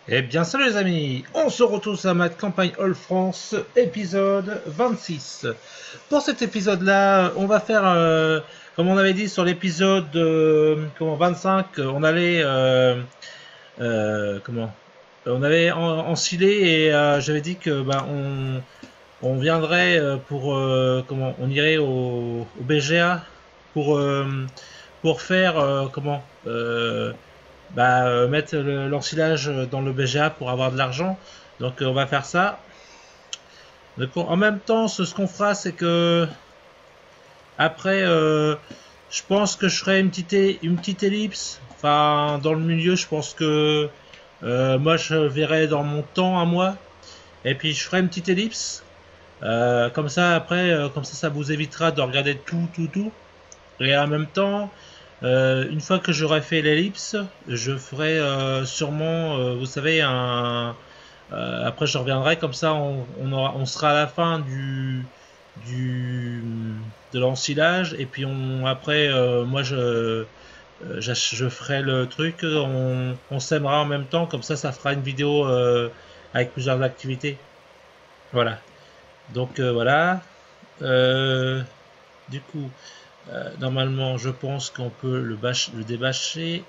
Eh bien salut les amis, on se retrouve sur ma campagne All France, épisode 26. Pour cet épisode là, on va faire, comme on avait dit sur l'épisode 25, on allait, comment, on avait encilé et j'avais dit que on viendrait pour, on irait au BGA pour, pour faire, mettre l'ensilage dans le BGA pour avoir de l'argent. Donc on va faire ça. Donc, en même temps, ce qu'on fera, c'est que après, je pense que je ferai une petite ellipse. Enfin, dans le milieu, je pense que moi, je verrai dans mon temps à moi. Et puis, je ferai une petite ellipse. Comme ça, après, comme ça vous évitera de regarder tout. Et en même temps, une fois que j'aurai fait l'ellipse, je ferai sûrement, vous savez, après je reviendrai comme ça, on sera à la fin du de l'ensilage et puis après, moi je ferai le truc, on sèmera en même temps, comme ça fera une vidéo avec plusieurs activités. Voilà. Donc voilà. Euh, du coup. Normalement, je pense qu'on peut le débâcher.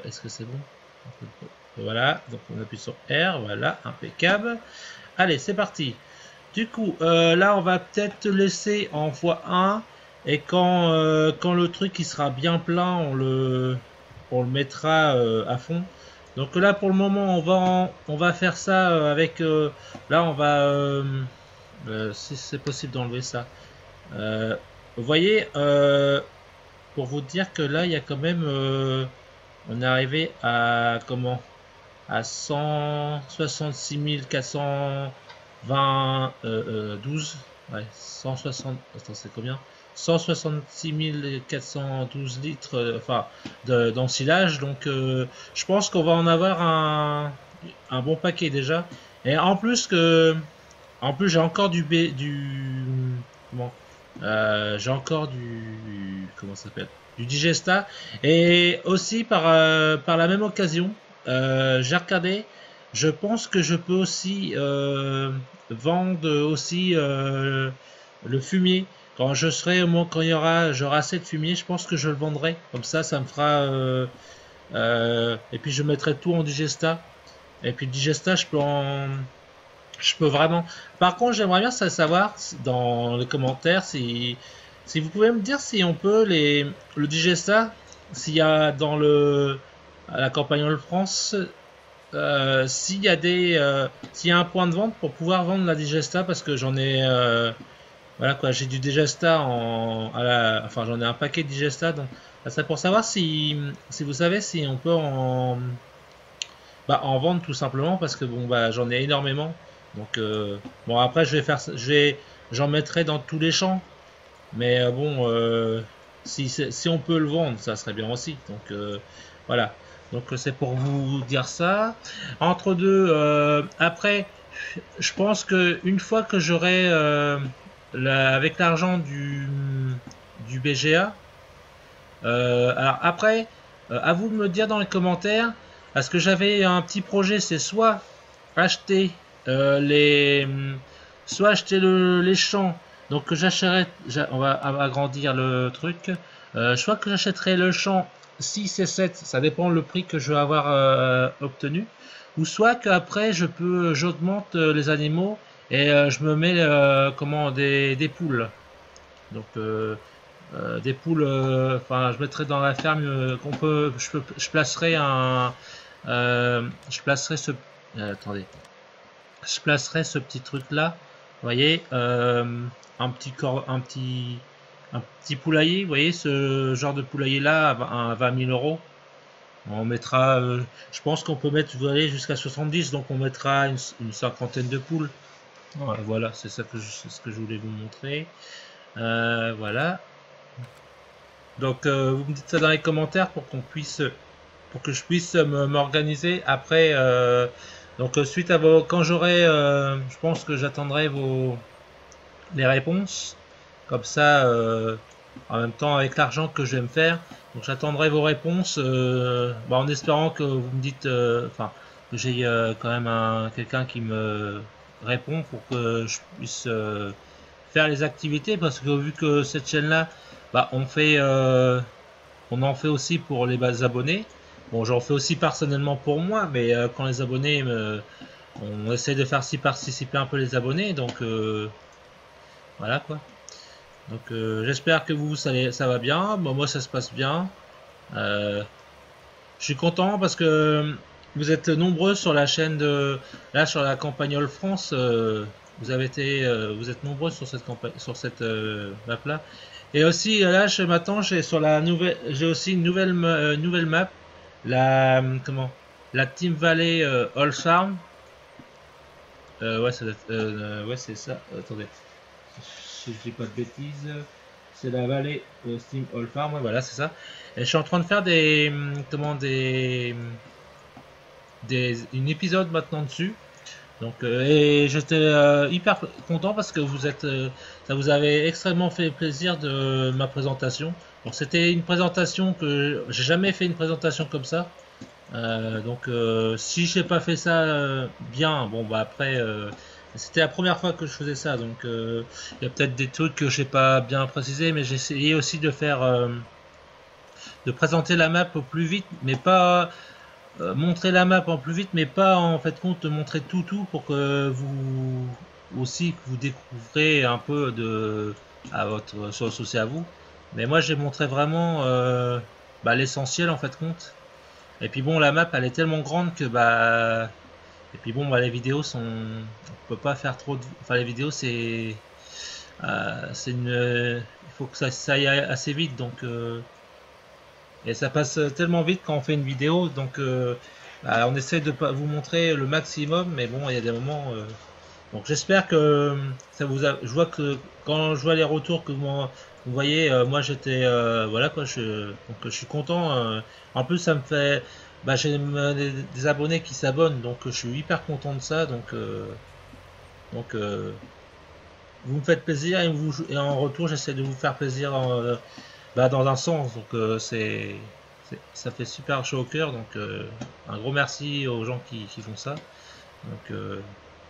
Est-ce que c'est bon? Voilà, donc on appuie sur R, voilà, impeccable. Allez, c'est parti. Du coup, là, on va peut-être laisser en x1. Et quand le truc il sera bien plein, on le mettra à fond. Donc là, pour le moment, on va faire ça avec... là, on va... si c'est possible d'enlever ça. Vous voyez, pour vous dire que là, il y a quand même, on est arrivé à comment, à 166 412, ouais, 160, attends, c'est combien? 166 412 litres, enfin, d'ensilage. Donc, je pense qu'on va en avoir un bon paquet déjà. Et en plus, j'ai encore comment, j'ai encore comment ça s'appelle, du digesta. Et aussi par la même occasion, j'ai regardé, je pense que je peux aussi vendre aussi le fumier. Quand je serai au moins, quand j'aurai assez de fumier, je pense que je le vendrai. Comme ça me fera et puis je mettrai tout en digesta. Et puis le digesta, je peux vraiment. Par contre, j'aimerais bien savoir dans les commentaires si vous pouvez me dire si on peut le digesta, s'il y a dans à la campagne All France, s'il y a s'il y a un point de vente pour pouvoir vendre la digesta, parce que j'en ai, voilà quoi, j'ai du digesta enfin j'en ai un paquet de digesta, donc c'est pour savoir si vous savez si on peut en vendre tout simplement, parce que bon j'en ai énormément. Donc bon, après j'en mettrai dans tous les champs, mais bon, si on peut le vendre, ça serait bien aussi. Donc voilà. Donc c'est pour vous dire ça. Entre deux, après, je pense que une fois que j'aurai avec l'argent du BGA, alors après, à vous de me dire dans les commentaires, parce que j'avais un petit projet, c'est acheter les soit acheter les champs, donc que j'achèterai, on va agrandir le truc, soit que j'achèterai le champ 6 et 7, ça dépend le prix que je vais avoir obtenu, ou soit qu'après j'augmente les animaux et je me mets des poules. Donc des poules, enfin je mettrai dans la ferme je placerai je placerai attendez, je placerai ce petit truc là, vous voyez, un petit poulailler, vous voyez ce genre de poulailler là à 20 000 euros. On mettra, je pense qu'on peut mettre, vous voyez, jusqu'à 70, donc on mettra une cinquantaine de poules. Voilà, c'est ce que je voulais vous montrer. Voilà. Donc vous me dites ça dans les commentaires pour que je puisse m'organiser après. Donc suite à quand j'aurai, je pense que j'attendrai les réponses. Comme ça, en même temps avec l'argent que je vais me faire. Donc j'attendrai vos réponses, en espérant que vous me dites, enfin que j'ai quand même quelqu'un qui me répond pour que je puisse faire les activités, parce que vu que cette chaîne-là, bah, on en fait aussi pour les abonnés. Bon, j'en fais aussi personnellement pour moi, mais quand les abonnés, on essaie de faire participer un peu les abonnés, donc voilà quoi. Donc j'espère que ça va bien. Bon, moi ça se passe bien. Euh, je suis content parce que vous êtes nombreux sur la chaîne là sur la Campagnole France. Vous êtes nombreux sur cette campagne, sur cette map là. Et aussi là, maintenant, j'ai aussi une nouvelle map, la Team Valley All Farm. Ouais, c'est ça. Attendez, si je dis pas de bêtises, c'est la Valley Steam All Farm. Ouais, voilà, c'est ça. Et je suis en train de faire une épisode maintenant dessus. Donc, et j'étais hyper content parce que ça vous avait extrêmement fait plaisir de ma présentation. Donc, c'était une présentation que j'ai jamais fait une présentation comme ça. Donc, si j'ai pas fait ça bien, bon bah après, c'était la première fois que je faisais ça. Donc, il y a peut-être des trucs que j'ai pas bien précisé, mais j'ai essayé aussi de présenter la map au plus vite, mais pas montrer la map en plus vite, mais pas en fait compte de montrer tout pour que vous aussi que vous découvrez un peu à votre sauce aussi à vous. Mais moi j'ai montré vraiment bah, l'essentiel en fait compte. Et puis bon, la map elle est tellement grande que bah et puis bon bah les vidéos sont on peut pas faire trop de enfin les vidéos c'est il faut que ça aille assez vite donc et ça passe tellement vite quand on fait une vidéo, donc bah, on essaie de pas vous montrer le maximum, mais bon, il y a des moments. Donc j'espère que ça vous a. Je vois que quand je vois les retours que vous voyez, moi j'étais voilà quoi, donc je suis content. En plus, ça me fait. Bah, j'ai des abonnés qui s'abonnent, donc je suis hyper content de ça. Donc vous me faites plaisir et en retour, j'essaie de vous faire plaisir bah, dans un sens, donc ça fait super chaud au cœur, donc un gros merci aux gens qui font ça. Donc,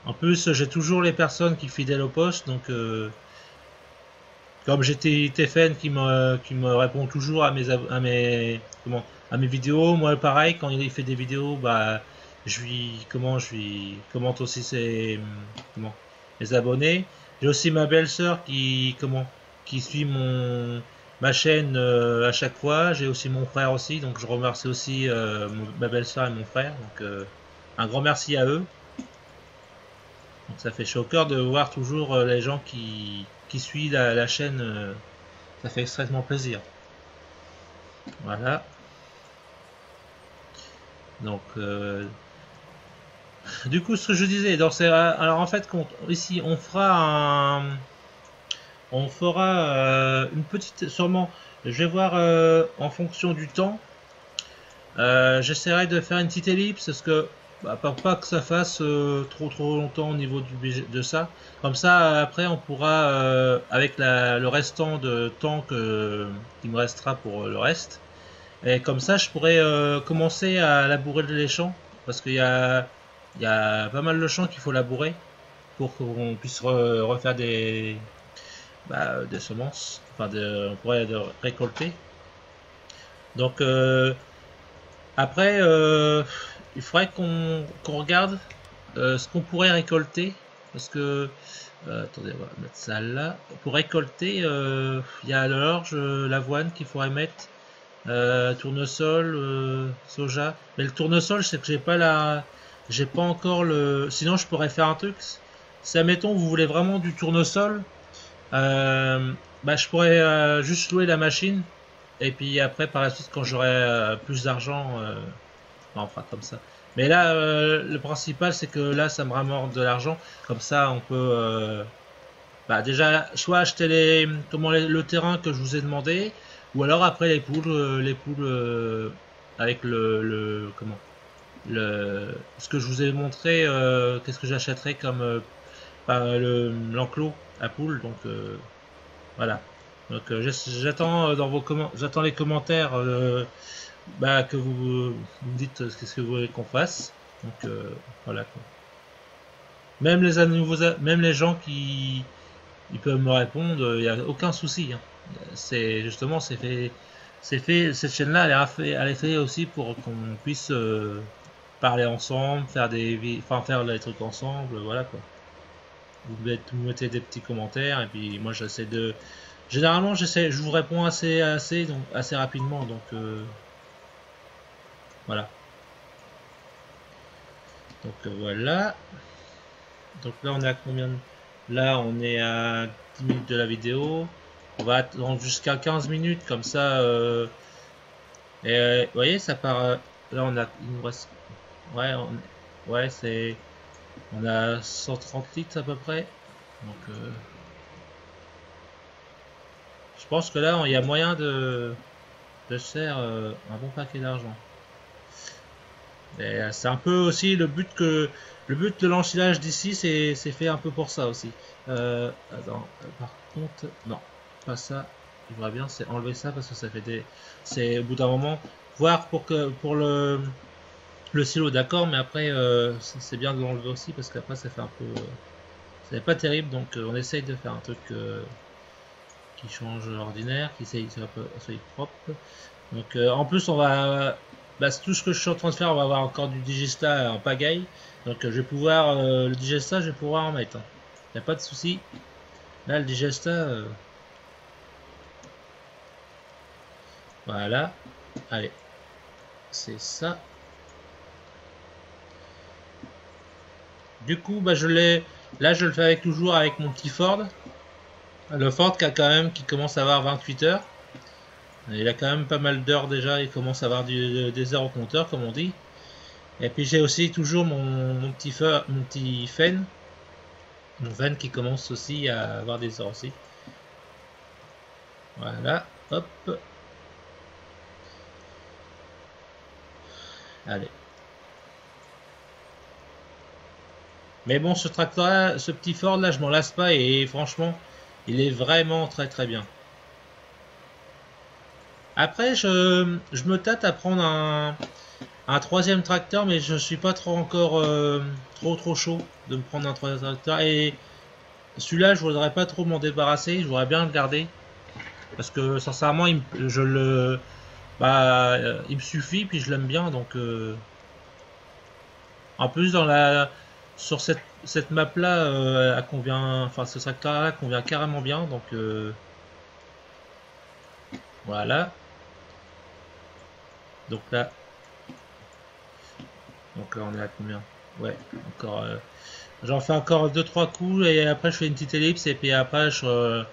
en plus, j'ai toujours les personnes qui fidèles au poste, donc comme j'étais TFN qui me répond toujours à mes vidéos, moi pareil, quand il fait des vidéos, bah je lui commente aussi mes abonnés. J'ai aussi ma belle-sœur qui suit ma chaîne à chaque fois. J'ai aussi mon frère aussi, donc je remercie aussi ma belle-sœur et mon frère. Donc un grand merci à eux. Donc ça fait chaud au cœur de voir toujours les gens qui suivent la chaîne. Ça fait extrêmement plaisir. Voilà. Donc du coup, ce que je disais, alors en fait, ici on fera une petite, sûrement, je vais voir en fonction du temps. J'essaierai de faire une petite ellipse parce que bah, pour pas que ça fasse trop longtemps au niveau de ça. Comme ça, après, on pourra avec le restant de temps qui me restera pour le reste. Et comme ça, je pourrais commencer à labourer les champs parce il y a pas mal de champs qu'il faut labourer pour qu'on puisse refaire des semences, on pourrait récolter. Donc après, il faudrait qu'on regarde ce qu'on pourrait récolter, parce que attendez, on va mettre ça là. Pour récolter, il y a l'orge, l'avoine qu'il faudrait mettre, tournesol, soja. Mais le tournesol, c'est que j'ai pas encore le. Sinon, je pourrais faire un truc. Si admettons vous voulez vraiment du tournesol, bah, je pourrais juste louer la machine et puis après par la suite quand j'aurai plus d'argent, on fera comme ça. Mais là, le principal c'est que là ça me ramorte de l'argent. Comme ça, on peut bah, déjà soit acheter le terrain que je vous ai demandé, ou alors après les poules avec ce que je vous ai montré. Qu'est-ce que j'achèterai comme l'enclos à poules. Donc voilà. Donc j'attends les commentaires bah, que vous me dites qu'est-ce que vous voulez qu'on fasse. Donc voilà quoi. Même les même les gens qui ils peuvent me répondre, il n'y a aucun souci. Hein. C'est justement cette chaîne-là, elle est faite aussi pour qu'on puisse parler ensemble, faire des trucs ensemble, voilà quoi. Vous mettez des petits commentaires et puis moi j'essaie de. Généralement je vous réponds donc assez rapidement donc voilà. Donc voilà. Donc là on est à combien de... Là on est à 10 minutes de la vidéo. On va attendre jusqu'à 15 minutes comme ça. Et vous voyez ça part. Là on a il nous reste. Ouais ouais c'est. On a 130 litres à peu près. Donc je pense que là il y a moyen de se faire un bon paquet d'argent. C'est un peu aussi le but de l'ensilage d'ici, c'est fait un peu pour ça aussi. Attends, par contre, non, pas ça. Je voudrais bien, c'est enlever ça parce que ça fait des. C'est au bout d'un moment, voir pour le silo, d'accord, mais après c'est bien de l'enlever aussi parce qu'après ça fait un peu, c'est pas terrible. Donc on essaye de faire un truc qui change l'ordinaire, qui soit propre. Donc en plus on va tout ce que je suis en train de faire, on va avoir encore du digesta en pagaille. Donc je vais pouvoir le digesta, je vais pouvoir en mettre. Il n'y a pas de souci. Là le digesta voilà. Allez. C'est ça. Du coup je l'ai. Là je le fais toujours avec mon petit Ford. Le Ford qui commence à avoir 28 heures. Il a quand même pas mal d'heures déjà, il commence à avoir des heures au compteur comme on dit. Et puis j'ai aussi toujours mon petit Fen, mon Fen qui commence aussi à avoir des heures aussi. Voilà, hop. Allez. Mais bon, ce tracteur là, ce petit Ford là, je m'en lasse pas et franchement, il est vraiment très très bien. Après, je me tâte à prendre un troisième tracteur, mais je suis pas trop encore trop chaud de me prendre un troisième tracteur. Et celui-là, je voudrais pas trop m'en débarrasser, je voudrais bien le garder. Parce que sincèrement, il me suffit, puis je l'aime bien. Donc, en plus, sur cette map là, elle convient, enfin ce tracteur là convient carrément bien. Donc, voilà. Donc là, on est à combien? Ouais, encore. J'en fais encore 2-3 coups et après je fais une petite ellipse et puis après je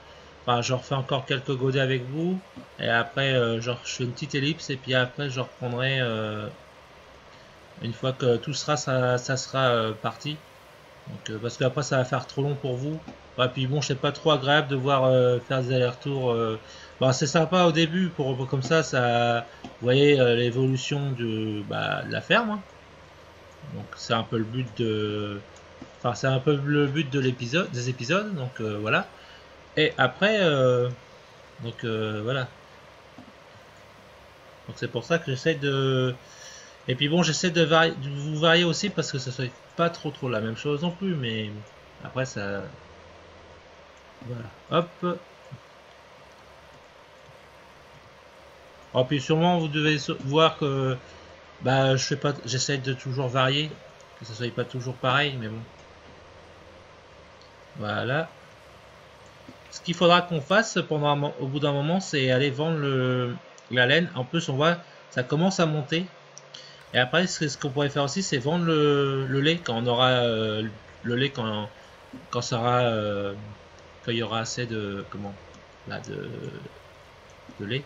refais encore quelques godets avec vous et après je fais une petite ellipse et puis après je reprendrai une fois que tout sera ça sera parti. Donc parce qu'après ça va faire trop long pour vous. Et puis bon, c'est pas trop agréable de voir faire des allers-retours. C'est sympa au début comme ça vous voyez l'évolution de la ferme. Hein. Donc c'est un peu le but de. Enfin, c'est un peu le but de des épisodes, donc voilà. Et après, voilà. Donc c'est pour ça que j'essaie de. Et puis bon, j'essaie de vous varier aussi parce que ça soit pas trop la même chose non plus, mais après ça. Voilà. Hop. Oh, puis sûrement vous devez voir que je fais pas. J'essaie de toujours varier, que ça soit pas toujours pareil, mais bon. Voilà. Ce qu'il faudra qu'on fasse au bout d'un moment, c'est aller vendre la laine. En plus, on voit, ça commence à monter. Et après, ce qu'on pourrait faire aussi, c'est vendre le lait quand on aura le lait quand il y aura assez de de lait,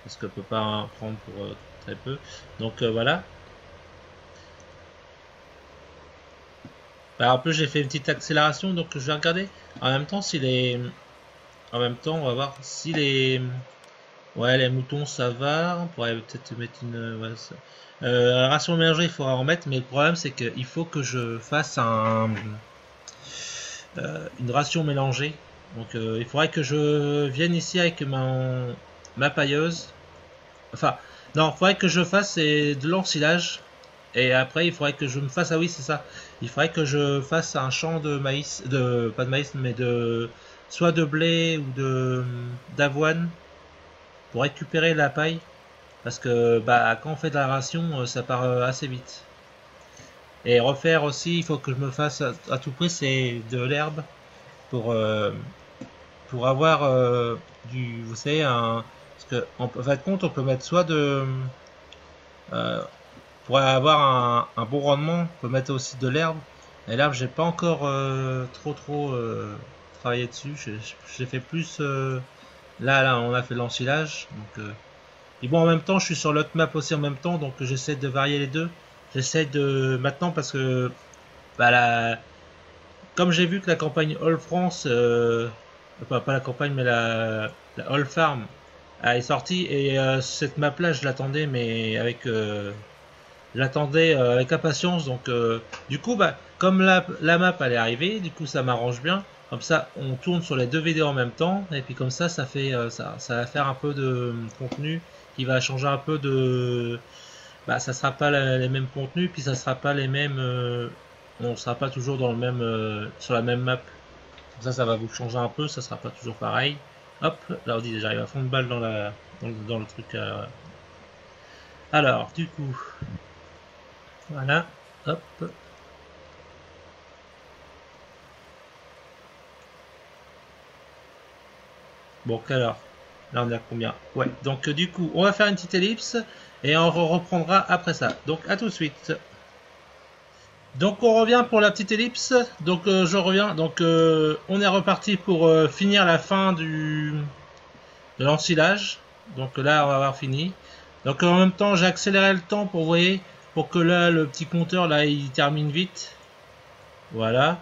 parce qu'on peut pas en prendre pour très peu. Donc voilà. En plus, j'ai fait une petite accélération, donc je vais regarder en même temps En même temps, on va voir si les. Ouais, les moutons ça va. On pourrait peut-être mettre une. Ouais, ration mélangée, il faudra en mettre, mais le problème c'est qu'il faut que je fasse une ration mélangée. Donc il faudrait que je vienne ici avec ma pailleuse. Enfin, non, il faudrait que je fasse de l'ensilage. Et après, il faudrait que je me fasse, ah oui, c'est ça. Il faudrait que je fasse un champ de maïs, pas de maïs, mais soit de blé ou d'avoine pour récupérer la paille. Parce que bah, quand on fait de la ration, ça part assez vite. Et refaire aussi, il faut que je me fasse à tout prix, c'est de l'herbe pour, euh, pour avoir vous savez, parce que en fin de compte, on peut mettre soit euh, pour avoir un bon rendement, on peut mettre aussi de l'herbe. Et l'herbe, j'ai pas encore trop travaillé dessus. J'ai fait plus. Là, on a fait l'ensilage. Donc, et bon, en même temps, je suis sur l'autre map aussi en même temps, donc j'essaie de varier les deux. J'essaie de maintenant parce que bah, comme j'ai vu que la campagne All France, pas la campagne, mais la All Farm est sortie et cette map là, je l'attendais, mais avec impatience. Donc, du coup, bah, comme la map elle est arrivée, du coup, ça m'arrange bien. Comme ça, on tourne sur les deux vidéos en même temps, et puis comme ça fait, ça va faire un peu de contenu qui va changer un peu de. Bah, ça sera pas les mêmes contenus, puis ça sera pas les mêmes. On sera pas toujours dans le même, sur la même map. Comme ça va vous changer un peu, ça sera pas toujours pareil. Hop, là on dit j'arrive à fond de balle dans le truc. Alors, du coup, voilà, hop. Bon, alors, là on est à combien? Ouais, donc du coup, on va faire une petite ellipse et on reprendra après ça. Donc, à tout de suite. Donc, on revient pour la petite ellipse. Donc, je reviens. Donc, on est reparti pour finir la fin de l'ensilage. Donc là, on va avoir fini. Donc, en même temps, j'ai accéléré le temps pour, vous voyez, pour que là, le petit compteur, là, il termine vite. Voilà.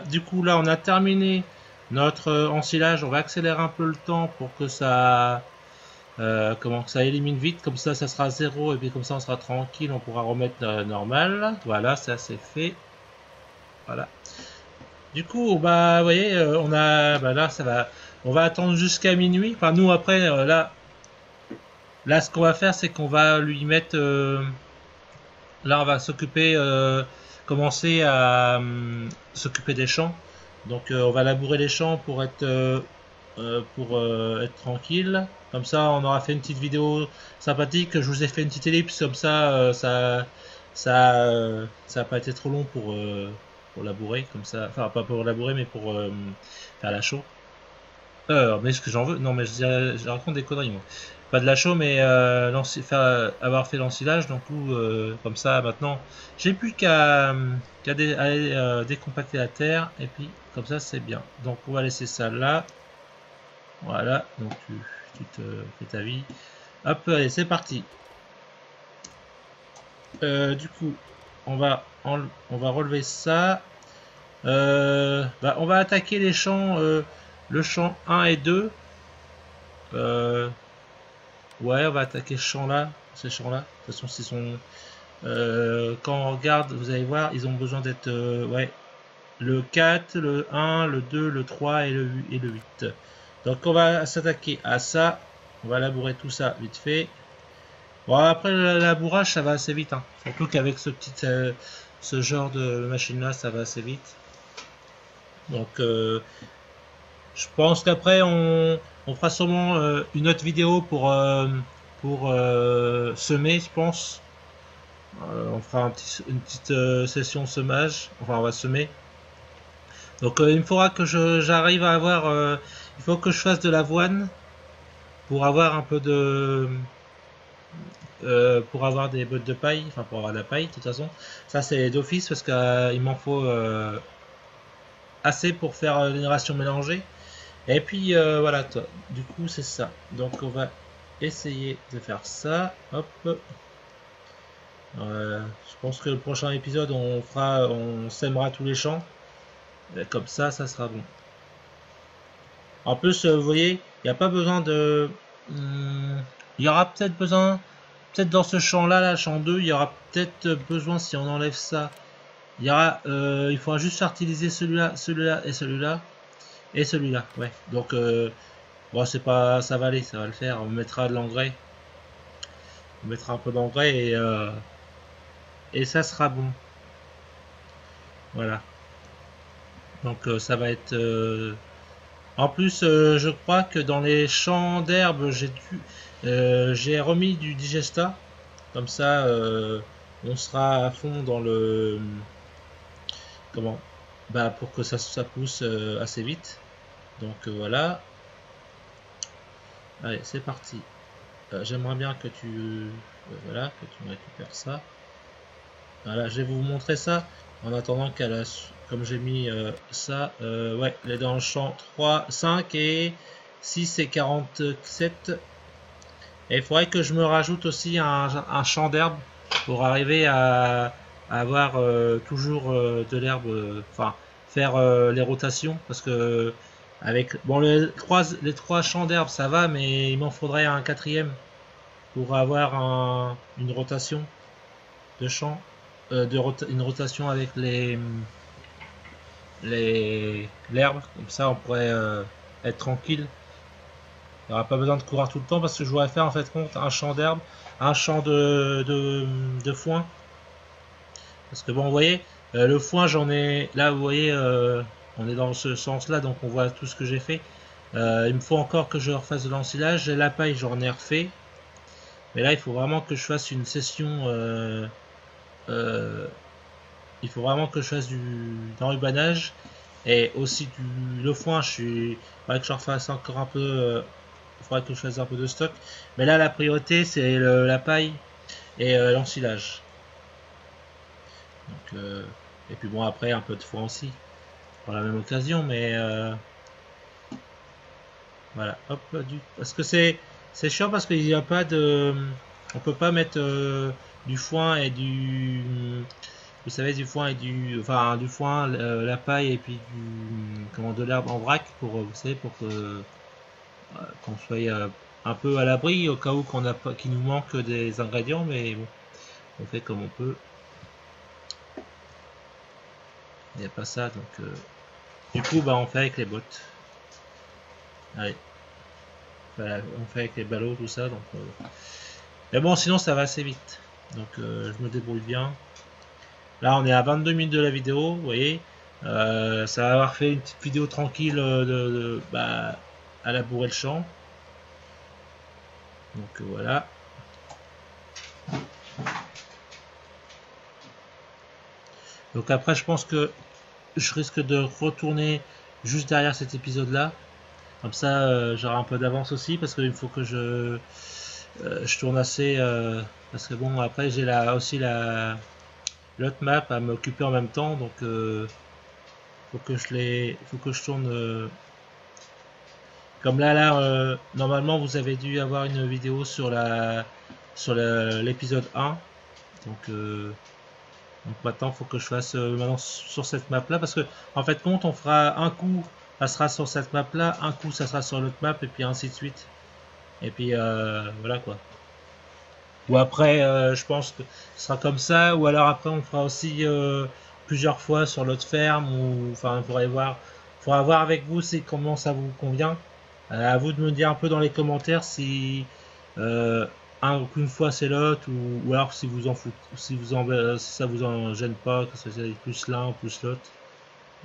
Du coup, là, on a terminé notre ensilage. On va accélérer un peu le temps pour que ça, comment que ça élimine vite. Comme ça sera 0 et puis comme ça, on sera tranquille. On pourra remettre normal. Voilà, ça c'est fait. Voilà. Du coup, bah, vous voyez, on a, bah là, ça va, on va attendre jusqu'à minuit. Enfin, nous après, là, ce qu'on va faire, c'est qu'on va lui mettre, là, on va s'occuper, commencer à s'occuper des champs. Donc, on va labourer les champs pour être tranquille. Comme ça, on aura fait une petite vidéo sympathique. Je vous ai fait une petite ellipse, comme ça, ça a pas été trop long pour labourer, comme ça. Enfin, pas pour labourer, mais pour faire la chaux. Mais ce que j'en veux, non, mais je raconte des conneries, moi. Pas de la chaux, mais avoir fait l'ensilage, donc comme ça, maintenant, j'ai plus qu'à aller décompacter la terre, et puis comme ça, c'est bien. Donc, on va laisser ça là. Voilà, donc tu te fais ta vie. Hop, allez, c'est parti. Du coup, on va relever ça. Bah, on va attaquer les champs, le champ 1 et 2. Ouais, on va attaquer ce champ-là, ces champs-là. De toute façon, s'ils sont, quand on regarde, vous allez voir, ils ont besoin d'être, ouais, le 4, le 1, le 2, le 3 et le 8. Donc on va s'attaquer à ça. On va labourer tout ça vite fait. Bon, après le labourage, ça va assez vite, hein. Surtout qu'avec ce genre de machine là, ça va assez vite. Donc je pense qu'après on fera sûrement une autre vidéo pour semer, je pense. On fera une petite session semage. Enfin, on va semer. Donc il me faudra que j'arrive à avoir. Il faut que je fasse de l'avoine pour avoir un peu de. Pour avoir des bottes de paille, enfin pour avoir de la paille de toute façon. Ça c'est d'office parce qu'il m'en faut assez pour faire une ration mélangée. Et puis voilà, du coup c'est ça. Donc on va essayer de faire ça. Hop. Je pense que le prochain épisode on sèmera tous les champs. Et comme ça sera bon. En plus, vous voyez, il n'y a pas besoin de. Il y aura peut-être besoin. Peut-être dans ce champ-là, là, champ 2, il y aura peut-être besoin, si on enlève ça, il faudra juste fertiliser celui-là, celui-là et celui-là. Et celui-là, ouais. Donc, bon, c'est pas, ça va aller, ça va le faire. On mettra de l'engrais. On mettra un peu d'engrais et et ça sera bon. Voilà. Donc ça va être... En plus, je crois que dans les champs d'herbe, j'ai remis du digesta. Comme ça, on sera à fond dans le... Comment? Bah, pour que ça pousse assez vite. Donc voilà. Allez, c'est parti. J'aimerais bien que voilà, que tu me récupères ça. Voilà, je vais vous montrer ça. En attendant comme j'ai mis ça, ouais, elle est dans le champ 3, 5 et 6 et 47. Et il faudrait que je me rajoute aussi un champ d'herbe pour arriver à avoir toujours de l'herbe, enfin faire les rotations, parce que avec bon les trois champs d'herbe ça va, mais il m'en faudrait un quatrième pour avoir une rotation de champs, une rotation avec l'herbe, comme ça on pourrait être tranquille. Il n'y aura pas besoin de courir tout le temps, parce que je voudrais faire en fait compte un champ d'herbe, un champ de foin. Parce que bon, vous voyez, le foin, j'en ai là, vous voyez, on est dans ce sens là, donc on voit tout ce que j'ai fait. Il me faut encore que je refasse de l'ensilage. La paille, j'en ai refait, mais là il faut vraiment que je fasse une session, il faut vraiment que je fasse d'enrubanage. Et aussi le foin, il faudrait que je refasse encore un peu, il faudrait que je fasse un peu de stock. Mais là, la priorité, c'est la paille et l'ensilage. Donc, et puis bon, après, un peu de foin aussi, pour la même occasion. Mais voilà, hop, parce que c'est chiant, parce qu'il n'y a pas de... On peut pas mettre du foin et du... Vous savez, du foin et enfin, du foin, la paille et puis de l'herbe en vrac, pour, vous savez, pour qu'on soit un peu à l'abri au cas où qu'il nous manque des ingrédients, mais bon, on fait comme on peut. Il n'y a pas ça, donc du coup, bah, on fait avec les bottes. Allez, voilà, on fait avec les ballots, tout ça, donc mais bon, sinon ça va assez vite, donc je me débrouille bien. Là, on est à 22 minutes de la vidéo, vous voyez. Ça va avoir fait une petite vidéo tranquille à labourer le champ. Donc voilà. Donc après, je pense que je risque de retourner juste derrière cet épisode là. Comme ça, j'aurai un peu d'avance aussi, parce qu'il faut que je tourne assez. Parce que bon, après, j'ai aussi l'autre map à m'occuper en même temps. Donc faut que je tourne. Comme là, normalement, vous avez dû avoir une vidéo sur l'épisode 1. Donc maintenant, il faut que je fasse maintenant sur cette map là, parce que en fait, compte, on fera un coup, ça sera sur cette map là, un coup, ça sera sur l'autre map, et puis ainsi de suite. Et puis voilà quoi. Ou après, je pense que ce sera comme ça, ou alors après, on fera aussi plusieurs fois sur l'autre ferme, ou enfin, faudra voir avec vous comment ça vous convient. À vous de me dire un peu dans les commentaires si une fois c'est l'autre, ou alors si vous en foutez, si ça vous en gêne pas, que c'est plus l'un ou plus l'autre.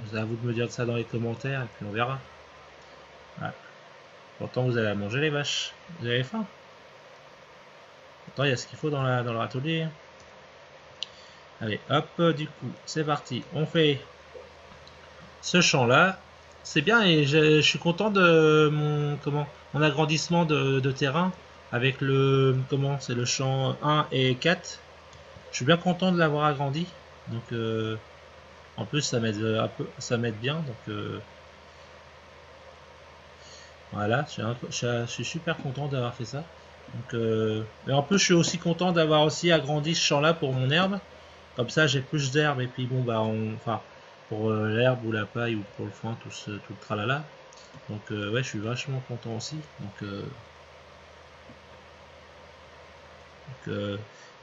C'est à vous de me dire ça dans les commentaires, et puis on verra. Voilà. Pourtant, vous allez à manger les vaches. Vous avez faim. Pourtant, il y a ce qu'il faut dans le râtelier. Allez, hop, du coup, c'est parti. On fait ce champ là. C'est bien, et je suis content de mon agrandissement de terrain avec c'est le champ 1 et 4. Je suis bien content de l'avoir agrandi. Donc en plus ça m'aide bien, donc voilà, je suis super content d'avoir fait ça. Donc mais en plus je suis aussi content d'avoir aussi agrandi ce champ là pour mon herbe. Comme ça j'ai plus d'herbe, et puis bon bah enfin pour l'herbe ou la paille ou pour le foin, tout le tralala. Donc ouais, je suis vachement content aussi. Donc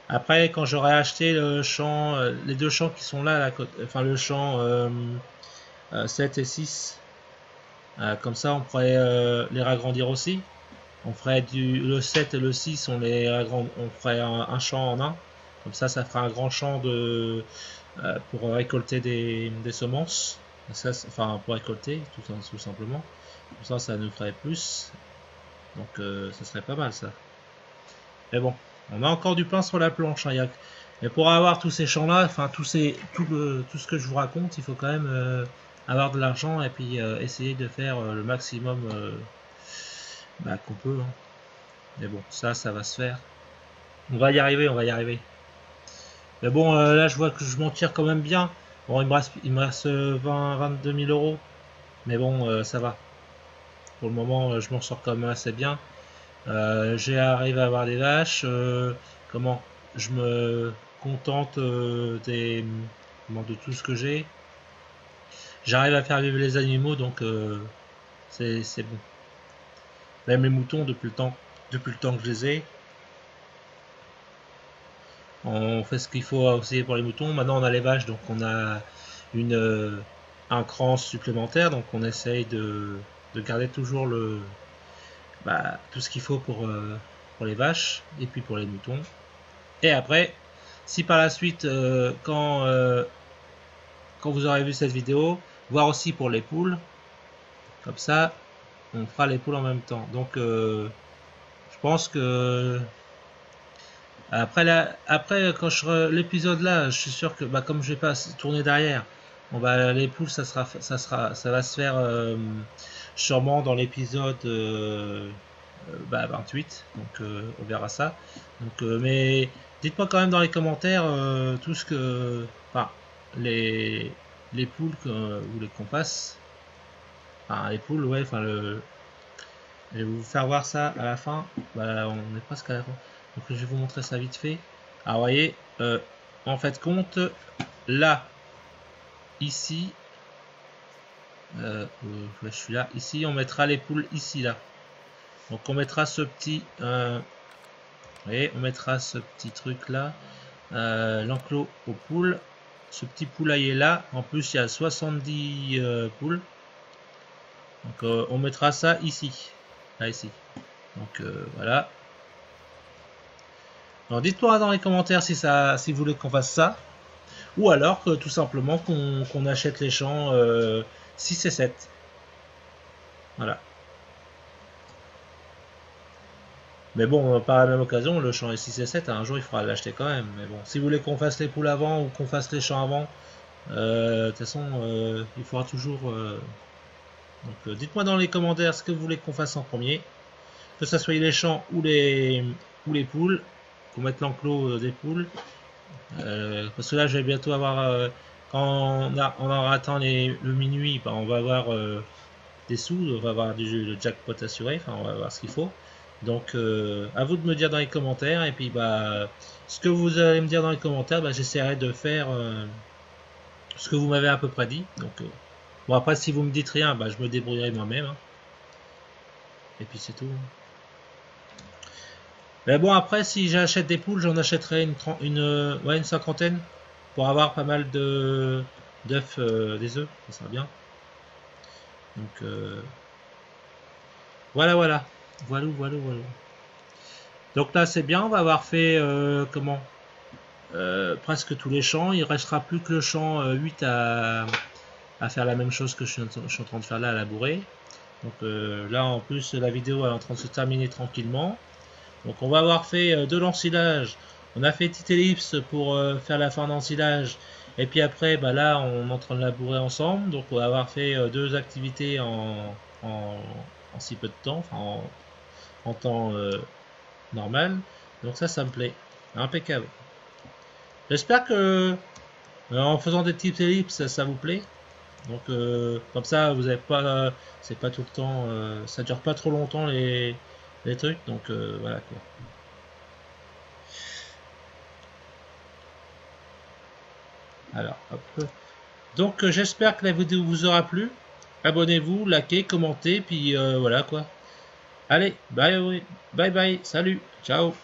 après, quand j'aurai acheté le champ, les deux champs qui sont là, à la côte, enfin le champ 7 et 6, comme ça on pourrait les ragrandir aussi. On ferait le 7 et le 6, on ferait un champ en un. Comme ça fera un grand champ de pour récolter des semences. Ça, enfin, pour récolter, tout simplement. Comme ça nous ferait plus. Donc, ça serait pas mal, ça. Mais bon, on a encore du pain sur la planche. Hein, mais pour avoir tous ces champs-là, enfin, tout ce que je vous raconte, il faut quand même avoir de l'argent et puis essayer de faire le maximum qu'on peut. Hein. Mais bon, ça va se faire. On va y arriver, on va y arriver. Mais bon, là, je vois que je m'en tire quand même bien. Bon, il me reste 22 000 euros. Mais bon, ça va. Pour le moment, je m'en sors quand même assez bien. J'arrive à avoir des vaches. Comment je me contente de tout ce que j'ai. J'arrive à faire vivre les animaux, donc c'est bon. Même les moutons, depuis le temps que je les ai. On fait ce qu'il faut aussi pour les moutons. Maintenant, on a les vaches, donc on a un cran supplémentaire. Donc, on essaye de garder toujours tout ce qu'il faut pour les vaches et puis pour les moutons. Et après, si par la suite, quand vous aurez vu cette vidéo, voir aussi pour les poules, comme ça, on fera les poules en même temps. Donc, je pense que après quand l'épisode là, je suis sûr que comme je vais pas tourner derrière, les poules ça va se faire sûrement dans l'épisode 28. Donc on verra ça. Donc mais dites-moi quand même dans les commentaires tout ce que les poules que vous voulez qu'on fasse. Enfin les poules, ouais, je vais vous faire voir ça à la fin. On est presque à la fin. Donc je vais vous montrer ça vite fait. Alors vous voyez, en fait compte, là, ici, je suis là, ici on mettra les poules ici, là. Donc on mettra ce petit, vous voyez, on mettra ce petit truc là, l'enclos aux poules, ce petit poulailler là. En plus il y a 70 poules. Donc on mettra ça ici, là ici. Donc voilà. Alors dites-moi dans les commentaires si vous voulez qu'on fasse ça, ou alors que tout simplement qu'on achète les champs 6 et 7. Voilà. Mais bon, par la même occasion, le champ est 6 et 7, un jour il faudra l'acheter quand même. Mais bon, si vous voulez qu'on fasse les poules avant ou qu'on fasse les champs avant, de toute façon, il faudra toujours... Donc dites-moi dans les commentaires ce que vous voulez qu'on fasse en premier, que ce soit les champs ou les poules. Pour mettre l'enclos des poules, parce que là je vais bientôt avoir quand on aura atteint le minuit, on va avoir des sous, on va avoir le jackpot assuré, enfin on va voir ce qu'il faut. Donc à vous de me dire dans les commentaires, et puis ce que vous allez me dire dans les commentaires, j'essaierai de faire ce que vous m'avez à peu près dit. Donc bon, après si vous me dites rien, je me débrouillerai moi-même, hein. Et puis c'est tout. Mais bon, après, si j'achète des poules, j'en achèterai une cinquantaine pour avoir pas mal d'œufs, des œufs, ça sera bien. Donc voilà. Donc là, c'est bien, on va avoir fait presque tous les champs. Il restera plus que le champ 8 à faire la même chose que je suis en train de faire là, à labourer. Donc là, en plus, la vidéo est en train de se terminer tranquillement. Donc on va avoir fait de l'ensilage. On a fait petite ellipse pour faire la fin d'ensilage. Et puis après, là, on est en train de labourer ensemble. Donc on va avoir fait deux activités en si peu de temps, enfin en temps normal. Donc ça me plaît. Impeccable. J'espère que en faisant des petites ellipses, ça vous plaît. Donc comme ça, vous n'avez pas, c'est pas tout le temps, ça dure pas trop longtemps les trucs, donc voilà quoi. Alors hop. Donc j'espère que la vidéo vous aura plu. Abonnez-vous, likez, commentez, puis voilà quoi. Allez, bye bye, salut, ciao.